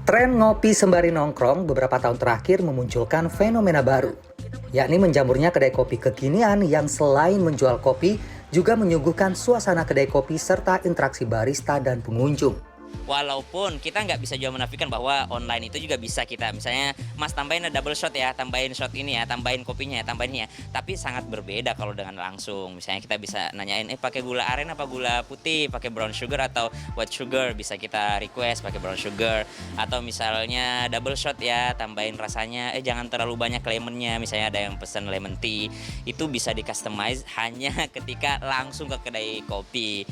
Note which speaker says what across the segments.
Speaker 1: Tren ngopi sembari nongkrong beberapa tahun terakhir memunculkan fenomena baru, yakni menjamurnya kedai kopi kekinian yang selain menjual kopi, juga menyuguhkan suasana kedai kopi serta interaksi barista dan pengunjung.
Speaker 2: Walaupun kita nggak bisa juga menafikan bahwa online itu juga bisa kita, misalnya Mas tambahin double shot ya, tambahin shot ini ya, tambahin kopinya ya, tambahin ya. Tapi sangat berbeda kalau dengan langsung. Misalnya kita bisa nanyain, pakai gula aren apa gula putih, pakai brown sugar atau white sugar, bisa kita request pakai brown sugar. Atau misalnya double shot ya, tambahin rasanya, jangan terlalu banyak lemonnya, misalnya ada yang pesen lemon tea. Itu bisa di customize hanya ketika langsung ke kedai kopi.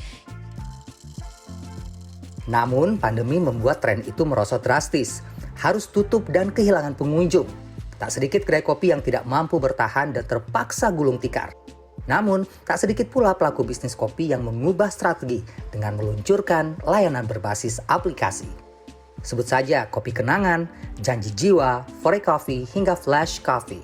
Speaker 1: Namun, pandemi membuat tren itu merosot drastis, harus tutup dan kehilangan pengunjung. Tak sedikit kedai kopi yang tidak mampu bertahan dan terpaksa gulung tikar. Namun, tak sedikit pula pelaku bisnis kopi yang mengubah strategi dengan meluncurkan layanan berbasis aplikasi. Sebut saja Kopi Kenangan, Janji Jiwa, Fore Coffee, hingga Flash Coffee.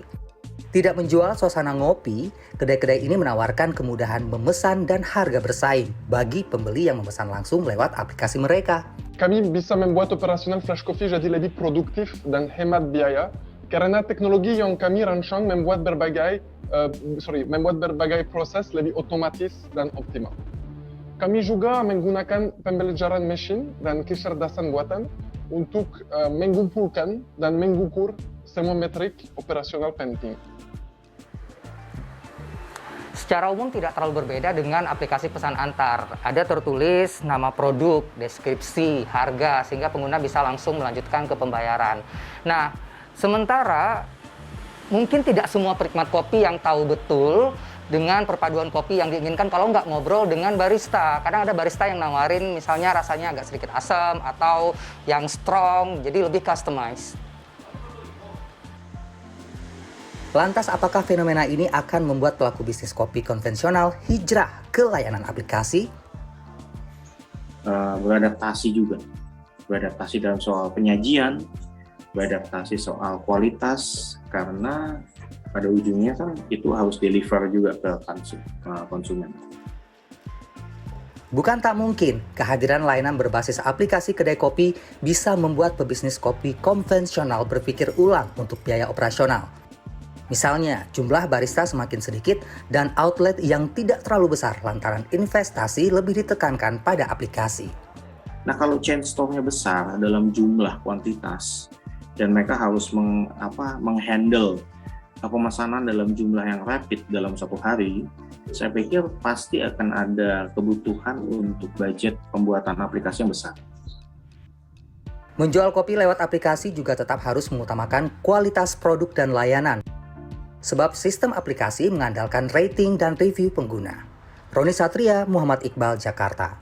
Speaker 1: Tidak menjual suasana ngopi, kedai-kedai ini menawarkan kemudahan memesan dan harga bersaing bagi pembeli yang memesan langsung lewat aplikasi mereka.
Speaker 3: Kami bisa membuat operasional Flash Coffee jadi lebih produktif dan hemat biaya karena teknologi yang kami rancang membuat berbagai proses lebih otomatis dan optimal. Kami juga menggunakan pembelajaran mesin dan kecerdasan buatan untuk mengumpulkan dan mengukur semua metrik operasional penting.
Speaker 4: Secara umum tidak terlalu berbeda dengan aplikasi pesan antar. Ada tertulis nama produk, deskripsi, harga, sehingga pengguna bisa langsung melanjutkan ke pembayaran. Nah, sementara mungkin tidak semua penikmat kopi yang tahu betul dengan perpaduan kopi yang diinginkan kalau nggak ngobrol dengan barista. Kadang ada barista yang nawarin misalnya rasanya agak sedikit asam atau yang strong, jadi lebih customized.
Speaker 1: Lantas apakah fenomena ini akan membuat pelaku bisnis kopi konvensional hijrah ke layanan aplikasi?
Speaker 5: Beradaptasi juga. Beradaptasi dalam soal penyajian, beradaptasi soal kualitas, karena pada ujungnya kan itu harus deliver juga ke konsumen.
Speaker 1: Bukan tak mungkin kehadiran layanan berbasis aplikasi kedai kopi bisa membuat pebisnis kopi konvensional berpikir ulang untuk biaya operasional. Misalnya, jumlah barista semakin sedikit dan outlet yang tidak terlalu besar lantaran investasi lebih ditekankan pada aplikasi.
Speaker 5: Nah, kalau chain store-nya besar dalam jumlah kuantitas dan mereka harus menghandle pemesanan dalam jumlah yang rapid dalam satu hari, saya pikir pasti akan ada kebutuhan untuk budget pembuatan aplikasi yang besar.
Speaker 1: Menjual kopi lewat aplikasi juga tetap harus mengutamakan kualitas produk dan layanan. Sebab sistem aplikasi mengandalkan rating dan review pengguna. Roni Satria, Muhammad Iqbal, Jakarta.